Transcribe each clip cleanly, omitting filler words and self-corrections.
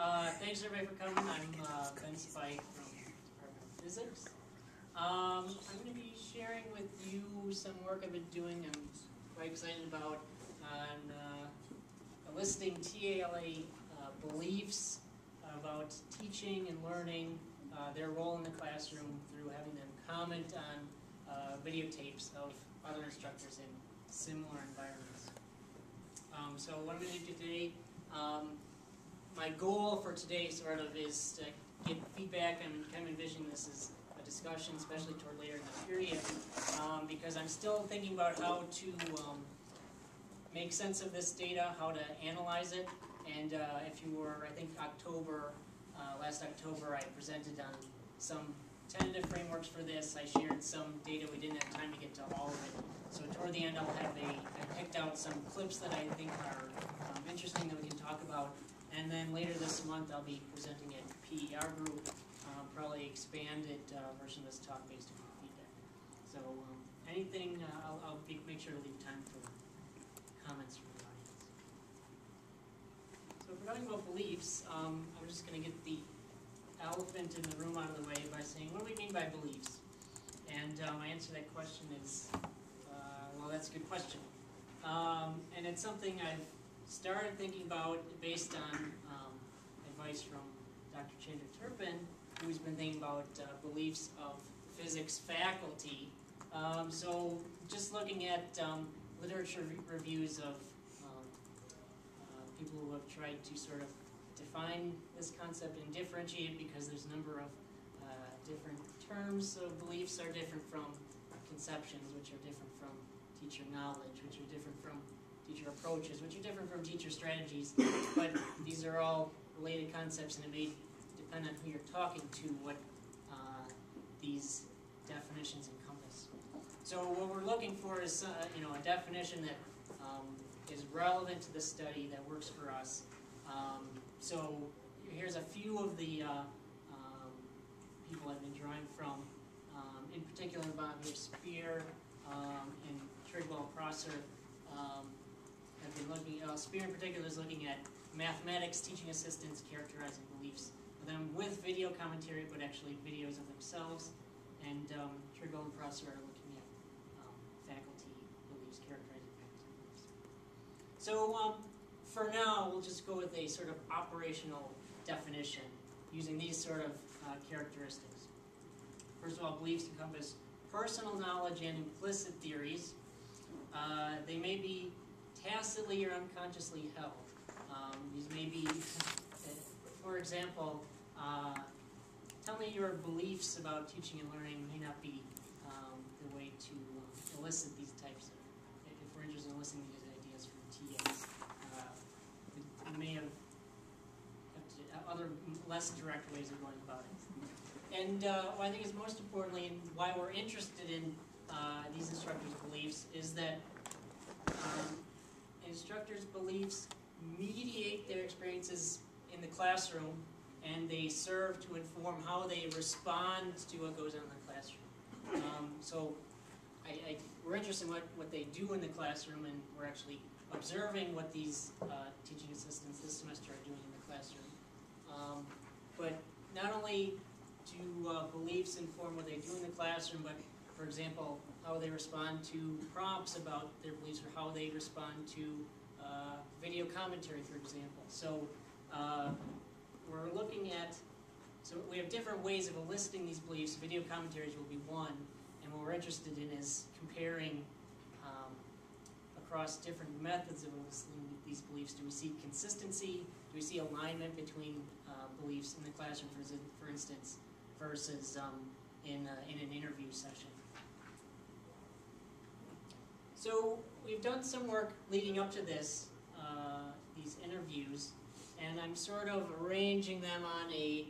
Thanks everybody for coming. I'm Ben Spike from the Department of Physics. I'm going to be sharing with you some work I've been doing. I'm quite excited about on eliciting TALA beliefs about teaching and learning, their role in the classroom through having them comment on videotapes of other instructors in similar environments. So what I'm going to do today, my goal for today sort of is to get feedback. I'm kind of envisioning this as a discussion, especially toward later in the period, because I'm still thinking about how to make sense of this data, how to analyze it. And if you were, I think last October, I presented on some tentative frameworks for this. I shared some data. We didn't have time to get to all of it. So toward the end, I picked out some clips that I think are interesting that we can talk about. And then later this month, I'll be presenting at PER group, probably expanded version of this talk based on feedback. So anything, I'll make sure to leave time for comments from the audience. So if we're talking about beliefs, I'm just going to get the elephant in the room out of the way by saying, what do we mean by beliefs? And my answer to that question is, well, that's a good question. And it's something I've started thinking about based on advice from Dr. Chandra Turpin, who's been thinking about beliefs of physics faculty. So just looking at literature reviews of people who have tried to sort of define this concept and differentiate it, because there's a number of different terms. So beliefs are different from conceptions, which are different from teacher knowledge, which are different from teacher approaches, which are different from teacher strategies. But these are all related concepts, and it may depend on who you're talking to what these definitions encompass. So what we're looking for is a definition that is relevant to the study, that works for us. So here's a few of the people I've been drawing from. In particular, Bob Spear and Trigwell-Prosser have been looking. Spear in particular is looking at mathematics teaching assistants characterizing beliefs, them with video commentary, but actually videos of themselves. And Trigwell and Prosser are looking at faculty beliefs, characterizing faculty beliefs. So for now, we'll just go with a sort of operational definition using these sort of characteristics. First of all, beliefs encompass personal knowledge and implicit theories. They may be tacitly or unconsciously held. These may be, for example, tell me your beliefs about teaching and learning may not be the way to elicit these types of, if we're interested in listening to these ideas from TAs. We may have other less direct ways of going about it. And what I think is most importantly, and why we're interested in these instructors' beliefs, is that instructors' beliefs mediate their experiences in the classroom, and they serve to inform how they respond to what goes on in the classroom. So we're interested in what they do in the classroom, and we're actually observing what these teaching assistants this semester are doing in the classroom. But not only do beliefs inform what they do in the classroom, but, for example, how they respond to prompts about their beliefs, or how they respond to video commentary, for example. So we're looking at, so we have different ways of eliciting these beliefs. Video commentaries will be one, and what we're interested in is comparing across different methods of eliciting these beliefs. Do we see consistency? Do we see alignment between beliefs in the classroom, for instance, versus in an interview session? So we've done some work leading up to this, these interviews, and I'm sort of arranging them on the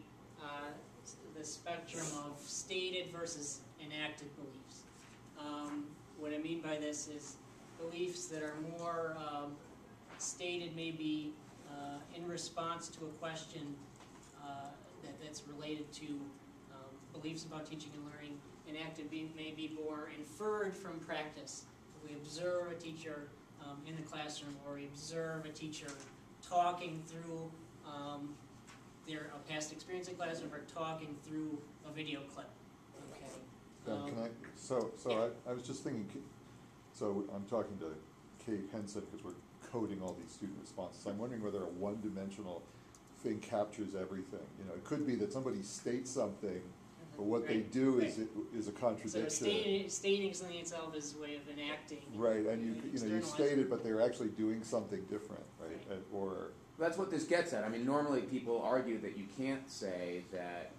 spectrum of stated versus enacted beliefs. What I mean by this is beliefs that are more stated, maybe in response to a question that's related to beliefs about teaching and learning. Enacted may be more inferred from practice. If we observe a teacher in the classroom, or we observe a teacher talking through their past experience in classroom or talking through a video clip. Okay. Ben, can I, yeah. I was just thinking, so I'm talking to Kate Henson because we're coding all these student responses. I'm wondering whether a one-dimensional thing captures everything. You know, it could be that somebody states something, but what they do is a contradiction. So stating something itself is a way of enacting. Right, and you state it, but they're actually doing something different, right? Or that's what this gets at. I mean, normally people argue that you can't say that.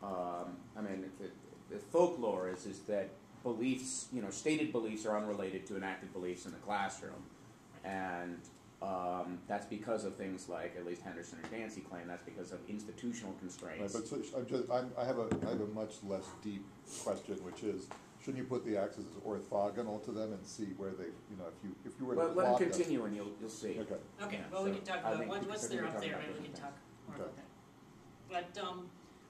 I mean, the folklore is that beliefs, stated beliefs are unrelated to enacted beliefs in the classroom, and that's because of things like, at least Henderson and Dancy claim, that's because of institutional constraints. right, but I have a much less deep question, which is, shouldn't you put the axes orthogonal to them and see where they, if you were to Let them continue and you'll see. Okay. Okay. Yeah, well, we can talk about once they're up there. Maybe we can talk more about that. But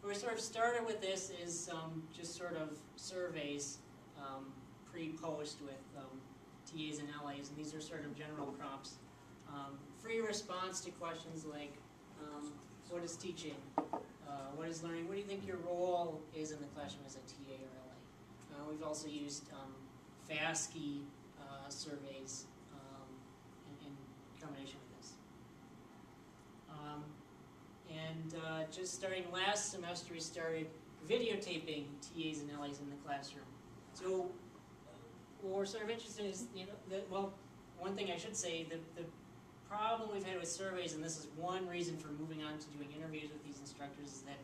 where we sort of started with this is just sort of surveys pre-post with TAs and LAs, and these are sort of general prompts. Free response to questions like, what is teaching? What is learning? What do you think your role is in the classroom as a TA or LA? We've also used FASCI surveys in combination with this. Just starting last semester, we started videotaping TAs and LAs in the classroom. So what we're sort of interested in is, one thing I should say, the problem we've had with surveys, and this is one reason for moving on to doing interviews with these instructors, is that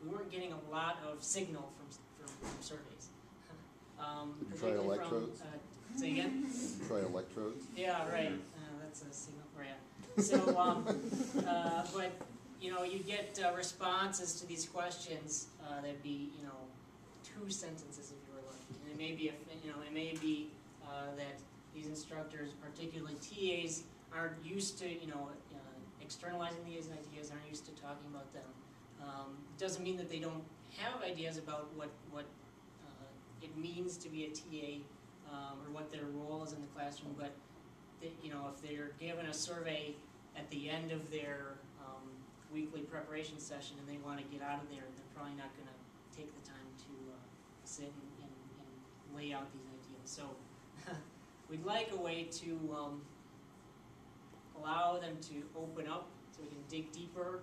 we weren't getting a lot of signal from surveys. Did you try electrodes? Say again? Did you try electrodes? Yeah, right. That's a signal for you. So, but you get responses to these questions that'd be 2 sentences if you were lucky, and it may be that these instructors, particularly TAs, aren't used to externalizing these ideas, aren't used to talking about them. Doesn't mean that they don't have ideas about what it means to be a TA or what their role is in the classroom, but if they're given a survey at the end of their weekly preparation session and they want to get out of there, they're probably not going to take the time to sit and lay out these ideas. So we'd like a way to allow them to open up so we can dig deeper,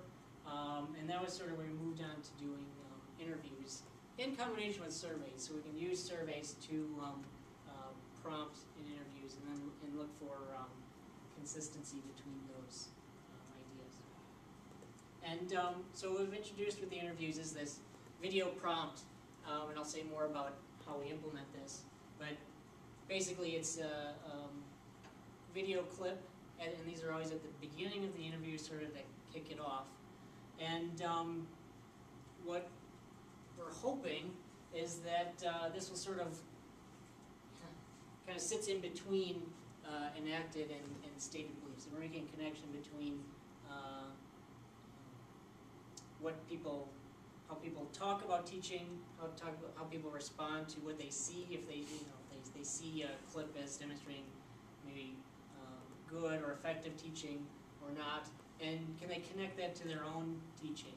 and that was sort of where we moved on to doing interviews in combination with surveys. So we can use surveys to prompt in interviews and look for consistency between those ideas. And so what we've introduced with the interviews is this video prompt, and I'll say more about how we implement this. But basically, it's a video clip, and these are always at the beginning of the interview, sort of to kick it off. And what we're hoping is that this will sort of kind of sits in between enacted and stated beliefs. And we're making a connection between how people talk about teaching, how people respond to what they see, if they they see a clip as demonstrating maybe good or effective teaching or not, and can they connect that to their own teaching?